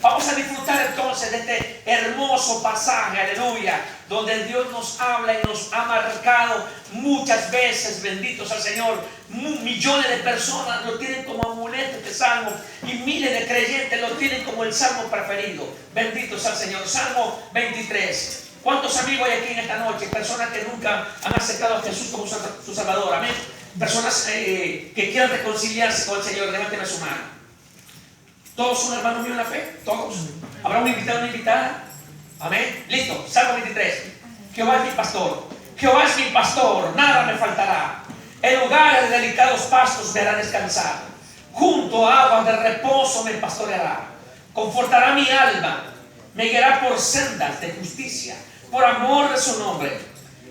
Vamos a disfrutar entonces de este hermoso pasaje, aleluya, donde Dios nos habla y nos ha marcado muchas veces, benditos al Señor. Millones de personas lo tienen como amuleto este salmo y miles de creyentes lo tienen como el salmo preferido. Benditos al Señor. Salmo 23. ¿Cuántos amigos hay aquí en esta noche? Personas que nunca han aceptado a Jesús como su Salvador. Amén. Personas que quieran reconciliarse con el Señor. Levánteme su mano. ¿Todos son hermanos míos en la fe? ¿Todos? ¿Habrá un invitado o una invitada? Amén. Listo. Salmo 23. Jehová es mi pastor. Jehová es mi pastor. Nada me faltará. En lugares de delicados pastos me hará descansar. Junto a aguas de reposo me pastoreará. Confortará mi alma. Me guiará por sendas de justicia, por amor de su nombre.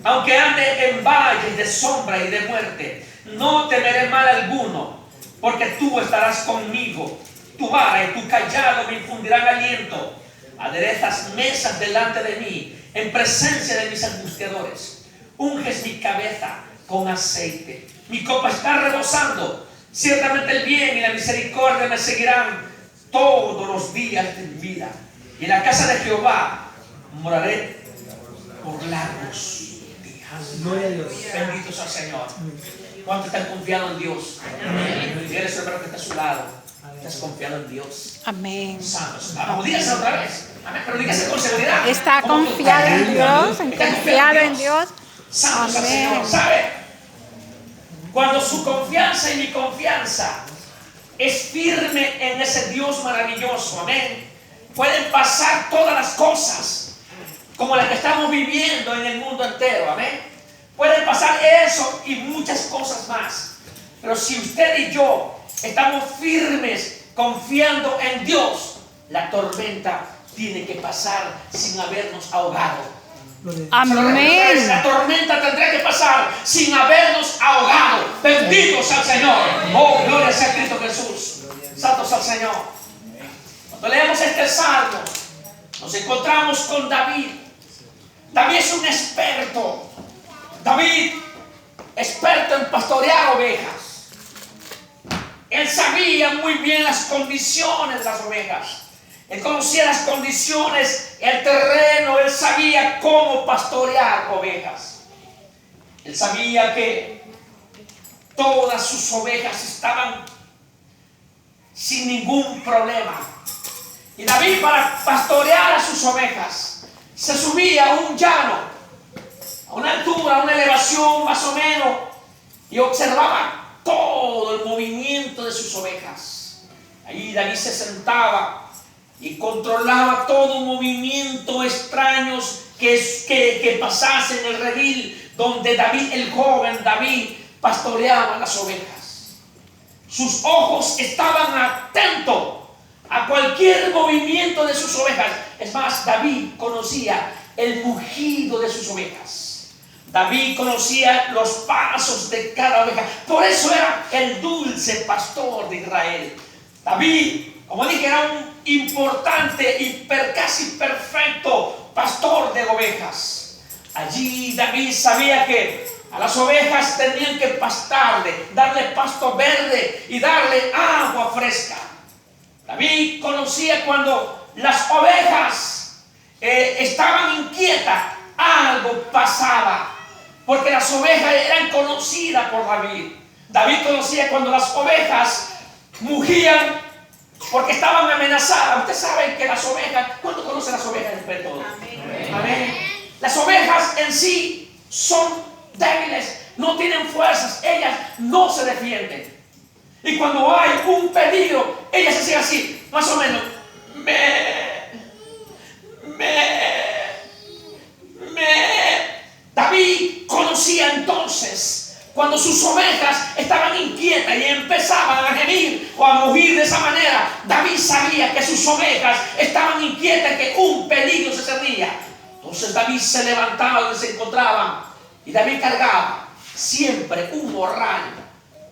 Aunque ande en valles de sombra y de muerte, no temeré mal alguno, porque tú estarás conmigo. Tu vara y tu cayado me infundirán aliento. Aderezas mesas delante de mí, en presencia de mis angustiadores. Unges mi cabeza con aceite. Mi copa está rebosando. Ciertamente el bien y la misericordia me seguirán todos los días de mi vida. Y en la casa de Jehová moraré por largos días. Gloria a Dios. Benditos al Señor. ¿Cuánto están confiados en Dios? Dile a su hermano que está a su lado. ¿Estás confiado en Dios? Amén. Vamos, dígase otra vez. Amén. Pero dígase con seguridad. Está confiado en Dios, confiado en Dios. Santo al Señor. ¿Sabe? Cuando su confianza y mi confianza es firme en ese Dios maravilloso, amén, pueden pasar todas las cosas como las que estamos viviendo en el mundo entero, amén. Pueden pasar eso y muchas cosas más. Pero si usted y yo estamos firmes confiando en Dios, la tormenta tiene que pasar sin habernos ahogado. Amén. La tormenta tendrá que pasar sin habernos ahogado. Benditos al Señor. Oh, gloria sea a Cristo Jesús. Santos al Señor. Cuando leemos este salmo, nos encontramos con David. David es un experto. David, experto en pastorear ovejas. Él sabía muy bien las condiciones de las ovejas. Él conocía las condiciones, el terreno. Él sabía cómo pastorear ovejas. Él sabía que todas sus ovejas estaban sin ningún problema. Y David, para pastorear a sus ovejas, se subía a un llano, a una altura, a una elevación más o menos, y observaba todo el movimiento de sus ovejas. Allí David se sentaba y controlaba todo movimiento extraños que pasase en el redil donde David, el joven David, pastoreaba las ovejas. Sus ojos estaban atentos a cualquier movimiento de sus ovejas. Es más, David conocía el mugido de sus ovejas. David conocía los pasos de cada oveja. Por eso era el dulce pastor de Israel. David, como dije, era un importante y casi perfecto pastor de ovejas. Allí David sabía que a las ovejas tenían que pastarle, darle pasto verde y darle agua fresca. David conocía cuando las ovejas estaban inquietas, algo pasaba. Porque las ovejas eran conocidas por David. David conocía cuando las ovejas mugían porque estaban amenazadas. Usted sabe que las ovejas, ¿cuánto conocen las ovejas después de todo? Amén. Amén. Las ovejas en sí son débiles, no tienen fuerzas, ellas no se defienden. Y cuando hay un peligro, ellas se hacen así, más o menos. David conocía entonces cuando sus ovejas estaban inquietas y empezaban a gemir o a mugir de esa manera. David sabía que sus ovejas estaban inquietas, que un peligro se cernía. Entonces David se levantaba donde se encontraban y David cargaba siempre un morral.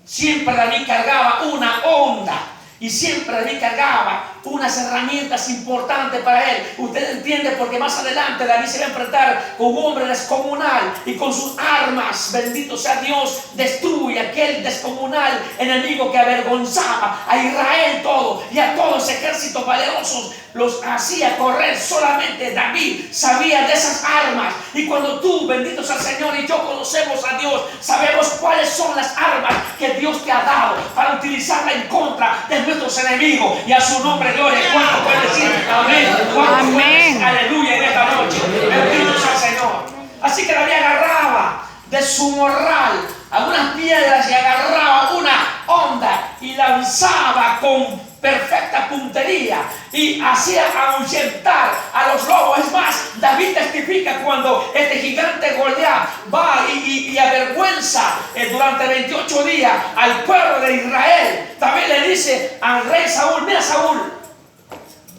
Siempre David cargaba una onda y siempre David cargaba unas herramientas importantes para él. Usted entiende, porque más adelante David se va a enfrentar con un hombre descomunal y con sus armas, bendito sea Dios, destruye aquel descomunal enemigo que avergonzaba a Israel todo y a todos los ejércitos valerosos. Los hacía correr. Solamente David sabía de esas armas. Y cuando tú, bendito sea el Señor, y yo conocemos a Dios, sabemos cuáles son las armas que Dios te ha dado para utilizarla en contra de nuestros enemigos. Y a su nombre, gloria. ¿Cuánto puede decir amén? ¿Cuánto puede decir aleluya en esta noche? Bendito sea el Señor. Así que David agarraba de su morral algunas piedras y agarraba una onda y lanzaba con perfecta puntería y hacía ahuyentar a los lobos. Es más, David testifica cuando este gigante Goliat va y avergüenza durante 28 días al pueblo de Israel. David le dice al rey Saúl: mira, Saúl,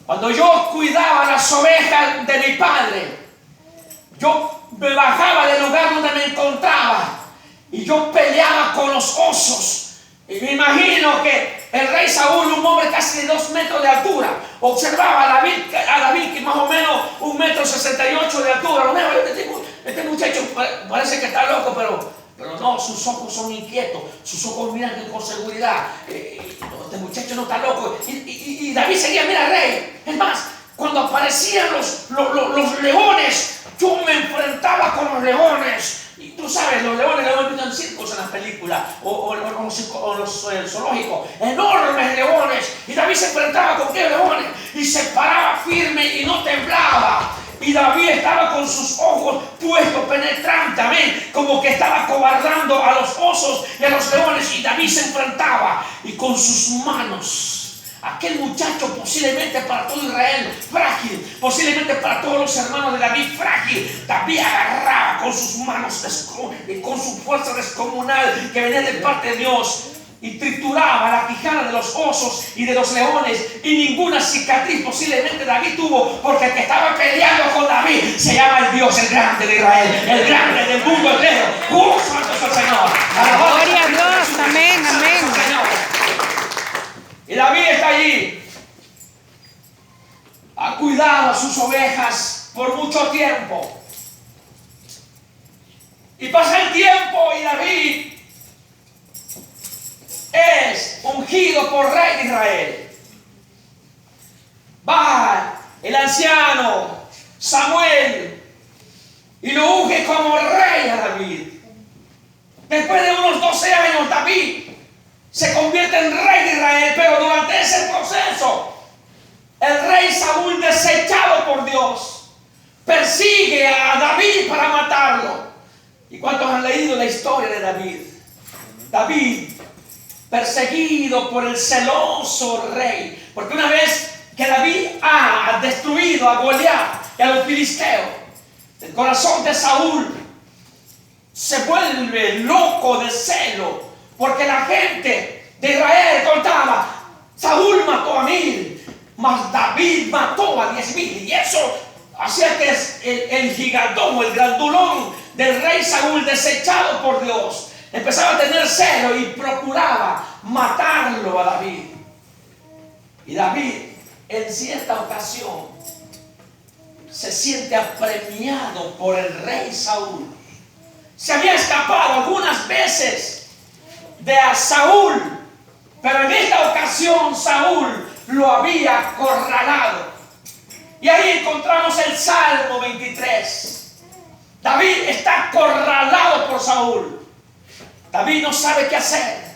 cuando yo cuidaba las ovejas de mi padre, yo me bajaba del lugar donde me encontraba y yo peleaba con los osos. Y me imagino que el rey Saúl, un hombre casi de 2 metros de altura, observaba a David que más o menos 1,68 metros de altura. Este muchacho parece que está loco, pero no, sus ojos son inquietos, sus ojos miran con seguridad. Este muchacho no está loco. Y David seguía: mira, rey. Es más, cuando aparecían los leones, yo me enfrentaba con los leones. Y tú sabes, los leones lo hemos visto en circos, en las películas, o los zoológicos, enormes leones. Y David se enfrentaba con qué leones y se paraba firme y no temblaba. Y David estaba con sus ojos puestos, penetrantes, amén, como que estaba cobardando a los osos y a los leones. Y David se enfrentaba y con sus manos, aquel muchacho posiblemente para todo Israel frágil, posiblemente para todos los hermanos de David frágil, David agarraba con sus manos, con su fuerza descomunal que venía de parte de Dios, y trituraba la quijada de los osos y de los leones, y ninguna cicatriz posiblemente David tuvo, porque el que estaba peleando con David se llama el Dios, el grande de Israel, el grande del mundo entero. Santo es el Señor. Gloria a Dios. Amén, amén. Y David está allí. Ha cuidado a sus ovejas por mucho tiempo. Y pasa el tiempo y David es ungido por rey de Israel. Va el anciano Samuel y lo unge como rey a David. Después de unos 12 años, David se convierte en rey de Israel, pero durante ese proceso, el rey Saúl, desechado por Dios, persigue a David para matarlo. ¿Y cuántos han leído la historia de David? David, perseguido por el celoso rey, porque una vez que David ha destruido a Goliat y a los filisteos, el corazón de Saúl se vuelve loco de celo, porque la gente de Israel contaba: Saúl mató a 1000, mas David mató a 10,000. Y eso hacía que el gigantón, el grandulón del rey Saúl, desechado por Dios, empezaba a tener celo y procuraba matarlo a David. Y David, en cierta ocasión, se siente apremiado por el rey Saúl. Se había escapado algunas veces de a Saúl, pero en esta ocasión Saúl lo había acorralado. Y ahí encontramos el Salmo 23. David está acorralado por Saúl. David no sabe qué hacer.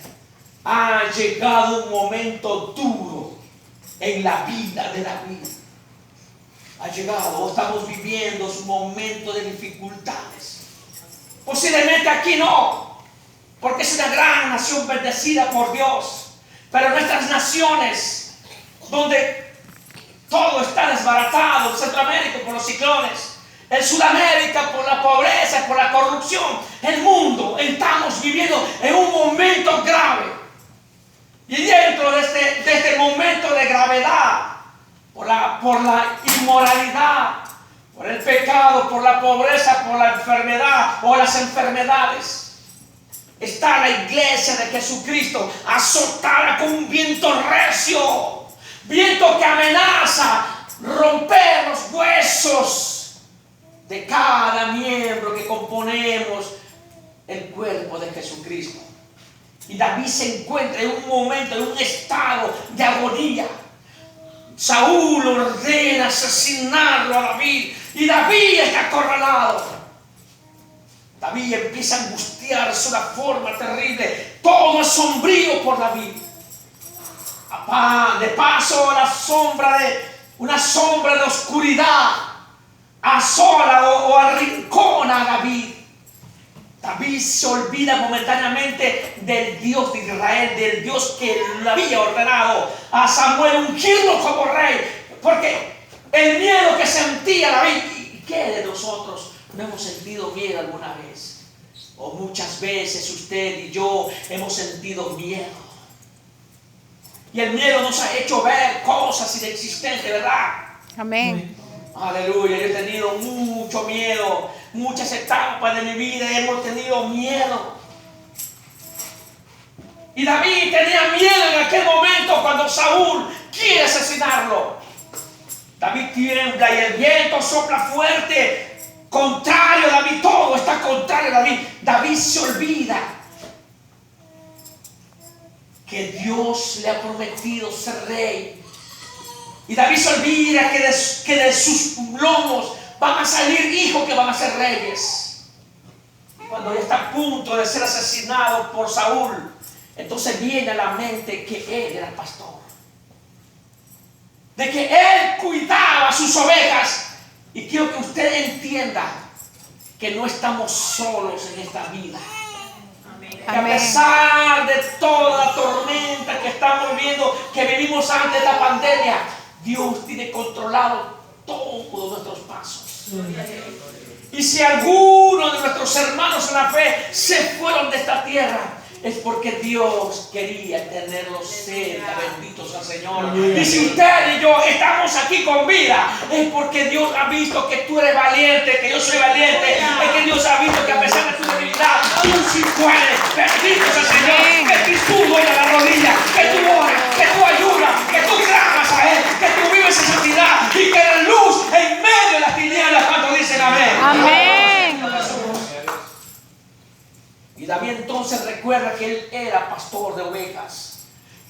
Ha llegado un momento duro en la vida de David. Ha llegado, estamos viviendo un momento de dificultades. Posiblemente aquí no, porque es una gran nación bendecida por Dios. Pero nuestras naciones, donde todo está desbaratado, en Centroamérica por los ciclones, en Sudamérica por la pobreza, por la corrupción, el mundo, estamos viviendo en un momento grave. Y dentro de este momento de gravedad, por la inmoralidad, por el pecado, por la pobreza, por la enfermedad o las enfermedades, está la iglesia de Jesucristo azotada con un viento recio, viento que amenaza romper los huesos de cada miembro que componemos el cuerpo de Jesucristo. Y David se encuentra en un momento, en un estado de agonía. Saúl ordena asesinarlo a David y David está acorralado. David empieza a angustiarse de una forma terrible. Todo es sombrío por David. De paso, una sombra de oscuridad asola o arrincona a David. David se olvida momentáneamente del Dios de Israel, del Dios que le había ordenado a Samuel ungirlo como rey, porque el miedo que sentía David, ¿y qué de nosotros no hemos sentido miedo alguna vez? O muchas veces usted y yo hemos sentido miedo. Y el miedo nos ha hecho ver cosas inexistentes, ¿verdad? Amén. Aleluya, yo he tenido mucho miedo. Muchas etapas de mi vida hemos tenido miedo. Y David tenía miedo en aquel momento cuando Saúl quiere asesinarlo. David tiembla y el viento sopla fuerte. Contrario a David, todo está contrario a David. David se olvida que Dios le ha prometido ser rey. Y David se olvida que de sus lomos van a salir hijos que van a ser reyes. Cuando ya está a punto de ser asesinado por Saúl, entonces viene a la mente que él era pastor. De que él cuidaba sus ovejas. Y quiero que usted entienda que no estamos solos en esta vida. Que a pesar de toda la tormenta que estamos viendo, que vivimos antes de esta pandemia, Dios tiene controlado todos nuestros pasos. Y si algunos de nuestros hermanos en la fe se fueron de esta tierra, es porque Dios quería tenerlos cerca. Bendito sea el Señor. Y si usted y yo estamos aquí con vida, es porque Dios ha visto que tú eres valiente, que yo soy valiente. Es que Dios ha visto que a pesar de tu debilidad, tú sí puedes. Bendito sea el Señor. Que tú duele la rodilla, que tú oras, que tú ayudas, que tú clamas a Él, que tú vives en santidad y que la luz en medio de las tinieblas. ¿Cuántos dicen amén? Amén. Y David entonces recuerda que él era pastor de ovejas.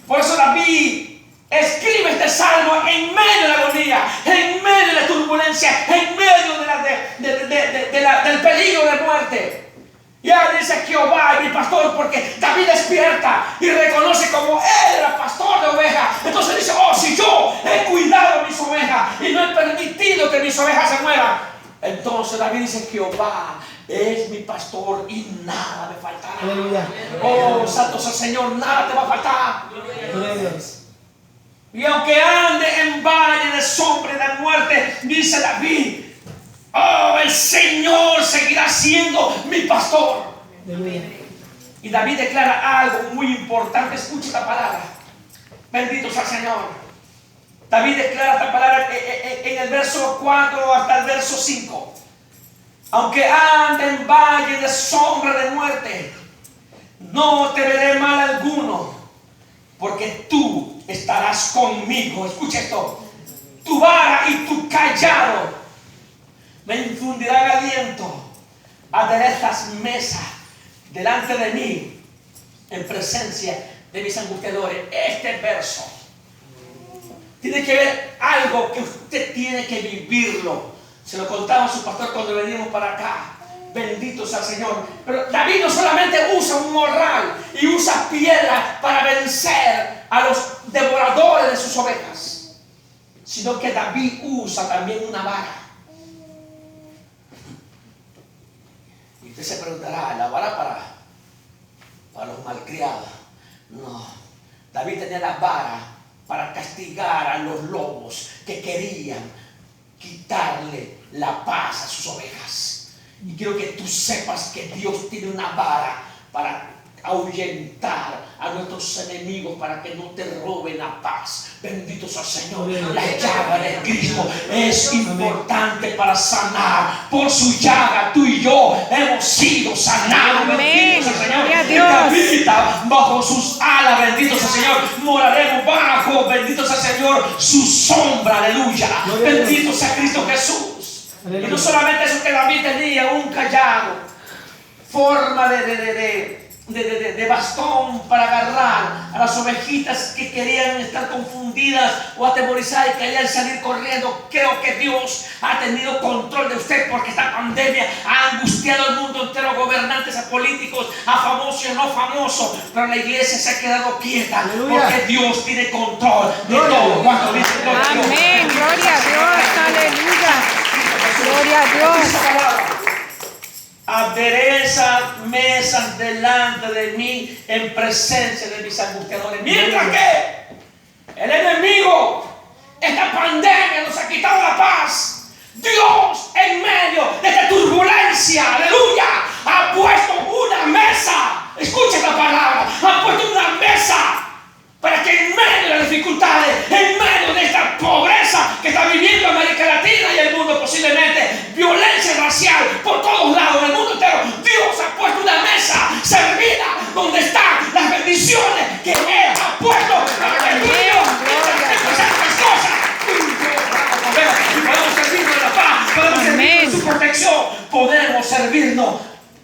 Por eso David escribe este salmo en medio de la agonía, en medio de la turbulencia, en medio del peligro de muerte. Y él dice: Jehová es mi pastor, porque David despierta y reconoce como él era pastor de ovejas. Entonces dice: oh, si yo he cuidado mis ovejas y no he permitido que mis ovejas se mueran, entonces David dice: Jehová es mi pastor y nada me faltará. Aleluya. Oh, santo sea el Señor, nada te va a faltar. Y aunque ande en valle de sombra y de muerte, dice David, oh, el Señor seguirá siendo mi pastor. Aleluya. Y David declara algo muy importante. Escucha esta palabra. Bendito sea el Señor. David declara esta palabra en el verso 4 hasta el verso 5. Aunque ande en valle de sombra de muerte, no te veré mal alguno, porque tú estarás conmigo. Escucha esto: tu vara y tu callado me infundirán aliento. Aderezas mesa delante de mí en presencia de mis angustiadores. Este verso tiene que ver algo que usted tiene que vivirlo. Se lo contaba a su pastor cuando venimos para acá. Bendito sea el Señor. Pero David no solamente usa un morral y usa piedra para vencer a los devoradores de sus ovejas, sino que David usa también una vara. Y usted se preguntará: ¿la vara para los malcriados? No. David tenía la vara para castigar a los lobos que querían quitarle la paz a sus ovejas. Y quiero que tú sepas que Dios tiene una vara para ahuyentar a nuestros enemigos para que no te roben la paz. Bendito sea el Señor. La llaga de Cristo es importante para sanar. Por su llaga tú y yo hemos sido sanados. Bendito sea el Señor. Y habita bajo sus alas. Bendito sea el Señor. Moraremos bajo, bendito sea el Señor, su sombra. Aleluya. Bendito sea Cristo Jesús. Y no solamente eso, que David tenía un callado, forma de bastón para agarrar a las ovejitas que querían estar confundidas o atemorizadas y querían salir corriendo. Creo que Dios ha tenido control de usted, porque esta pandemia ha angustiado al mundo entero, a gobernantes, a políticos, a famosos y a no famosos, pero la iglesia se ha quedado quieta. Aleluya. Porque Dios tiene control de todo. ¿Cuánto dice gloria a Dios? Amén, gloria a Dios, aleluya, gloria a Dios. Adereza mesas delante de mí en presencia de mis angustiadores. Mientras que el enemigo, esta pandemia nos ha quitado la paz, Dios en medio de esta turbulencia, aleluya, ha puesto una mesa. Escucha esta palabra. Ha puesto una mesa para que en medio de las dificultades, en medio de esta pobreza que está viviendo América Latina y el mundo, posiblemente violencia racial por todos lados del mundo entero, Dios ha puesto una mesa servida donde están las bendiciones que Él ha puesto para que tú y yo estas cosas y podemos servirnos de la paz, podemos servirnos de su protección, podemos servirnos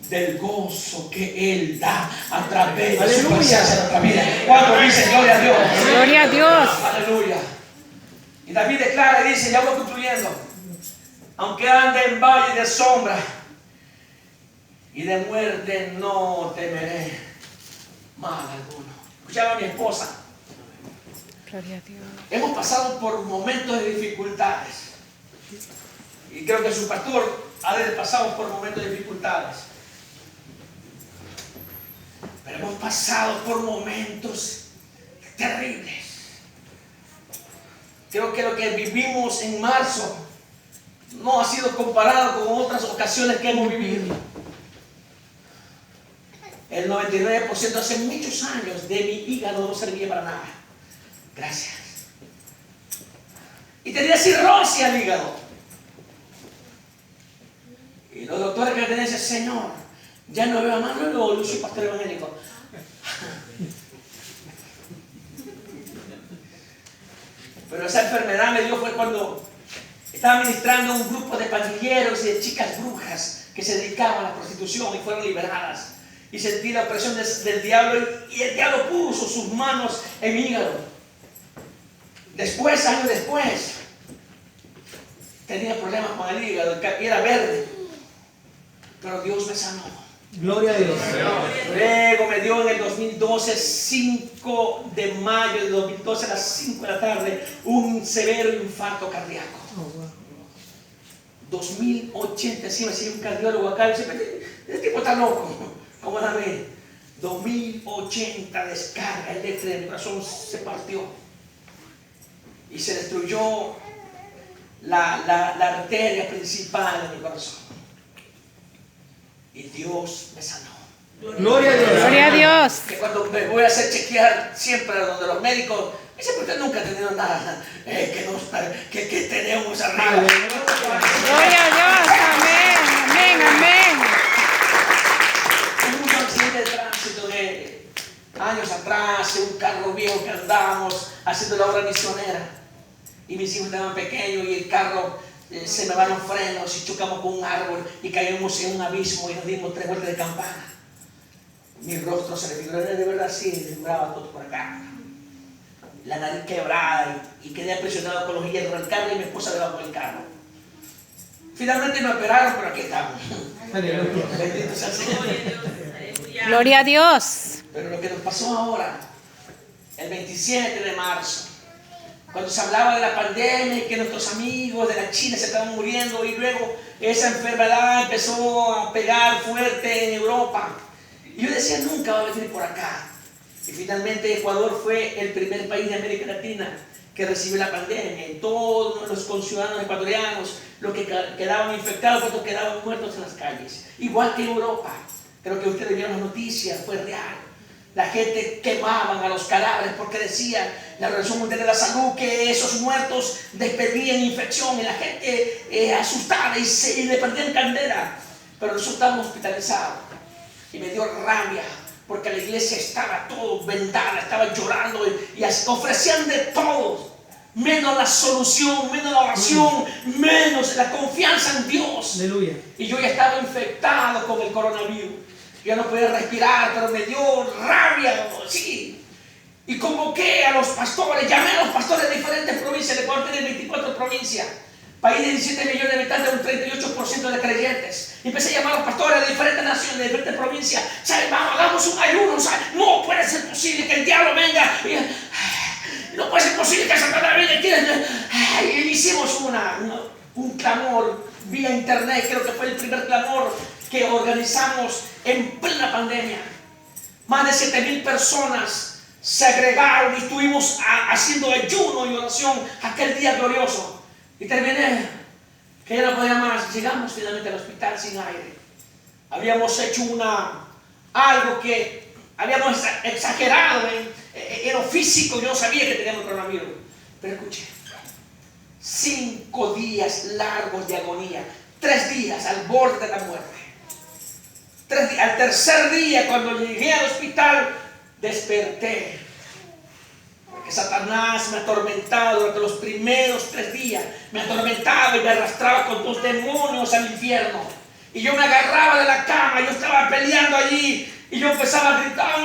del gozo que Él da a través de su presencia en nuestra vida. Cuando dice gloria a Dios, gloria a Dios, aleluya. Y David declara y dice, ya voy concluyendo, aunque ande en valle de sombra y de muerte, no temeré mal alguno. Escuchaba a mi esposa. gloria a Dios. Hemos pasado por momentos de dificultades, y creo que su pastor ha pasado por momentos de dificultades. Pero hemos pasado por momentos terribles. Creo que lo que vivimos en marzo no ha sido comparado con otras ocasiones que hemos vivido. El 99% hace muchos años de mi hígado no servía para nada. Gracias. Y tenía cirrosis al hígado. Y los doctores que tenían decían, Señor, ya no veo a Manuel, yo soy pastor evangélico. Pero esa enfermedad me dio fue cuando estaba ministrando un grupo de pandilleros y de chicas brujas que se dedicaban a la prostitución y fueron liberadas. Y sentí la opresión del diablo, y el diablo puso sus manos en mi hígado. Después, años después, tenía problemas con el hígado y era verde. Pero Dios me sanó. Gloria a Dios. Luego me dio en el 2012, 5 de mayo de 2012 a las 5 de la tarde, un severo infarto cardíaco. 2080, sí me decía un cardiólogo acá, y dice, este tipo está loco. ¿Cómo la ve? 2080 descarga eléctrica de mi corazón, se partió. Y se destruyó la arteria principal de mi corazón. Y Dios me sanó. Gloria a Dios. Gloria a Dios. Que cuando me voy a hacer chequear siempre donde los médicos, me dicen, usted nunca ha tenido nada que tenemos arriba. Gloria a Dios. Amén. Amén. Amén. Hubo un accidente de tránsito de años atrás, un carro viejo que andábamos haciendo la obra misionera. Y mis hijos estaban pequeños y el carro se me van los frenos y chocamos con un árbol y caímos en un abismo y nos dimos 3 vueltas de campana. Mi rostro se le figuró de verdad así, me figuraba todo por acá. La nariz quebrada y quedé aprisionado con los hierros del carro y mi esposa debajo del carro. Finalmente me operaron, pero aquí estamos. Bendito sea el Señor. Gloria a Dios. Pero lo que nos pasó ahora, el 27 de marzo, cuando se hablaba de la pandemia y que nuestros amigos de la China se estaban muriendo, y luego esa enfermedad empezó a pegar fuerte en Europa, y yo decía, nunca va a venir por acá. Y finalmente Ecuador fue el primer país de América Latina que recibió la pandemia, y todos los conciudadanos ecuatorianos, los que quedaban infectados, otros quedaban muertos en las calles, igual que en Europa. Creo que ustedes vieron las noticias, fue real. La gente quemaban a los cadáveres porque decían la Organización Mundial de la Salud que esos muertos despedían infección y la gente asustada y le perdían candela. Pero nosotros estábamos hospitalizados y me dio rabia porque la iglesia estaba todo vendada, estaba llorando y ofrecían de todo, menos la solución, menos la oración, menos la confianza en Dios. Aleluya. Y yo ya estaba infectado con el coronavirus. Yo no podía respirar, pero me dio rabia, sí. Y convoqué a los pastores, llamé a los pastores de diferentes provincias. El Ecuador tiene 24 provincias. País de 17 millones de habitantes, un 38% de creyentes. Y empecé a llamar a los pastores de diferentes naciones, de diferentes provincias. ¿Saben? Vamos, hagamos un ayuno. ¿Saben? No puede ser posible que el diablo venga. No puede ser posible que Satanás venga. Y hicimos un clamor vía internet. Creo que fue el primer clamor que organizamos en plena pandemia. Más de 7,000 personas se agregaron y estuvimos haciendo ayuno y oración aquel día glorioso. Y terminé, que ya no podía más. Llegamos finalmente al hospital sin aire. Habíamos hecho algo que habíamos exagerado en lo físico. Yo no sabía que teníamos coronavirus. Pero escuché, 5 días largos de agonía, 3 días al borde de la muerte. 3 días. Al tercer día, cuando llegué al hospital, desperté. Porque Satanás me atormentaba durante los primeros 3 días. Me atormentaba y me arrastraba con 2 demonios al infierno. Y yo me agarraba de la cama, yo estaba peleando allí. Y yo empezaba a gritar.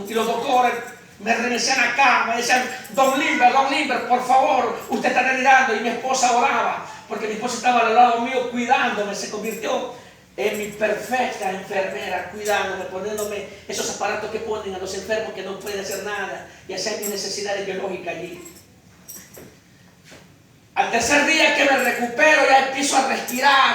Y los doctores me remecían acá, me decían, Don Limber, por favor, usted está delirando. Y mi esposa oraba, porque mi esposa estaba al lado mío cuidándome. Se convirtió en mi perfecta enfermera, cuidándome, poniéndome esos aparatos que ponen a los enfermos que no pueden hacer nada y hacer mis necesidades biológicas allí. Al tercer día que me recupero, ya empiezo a respirar.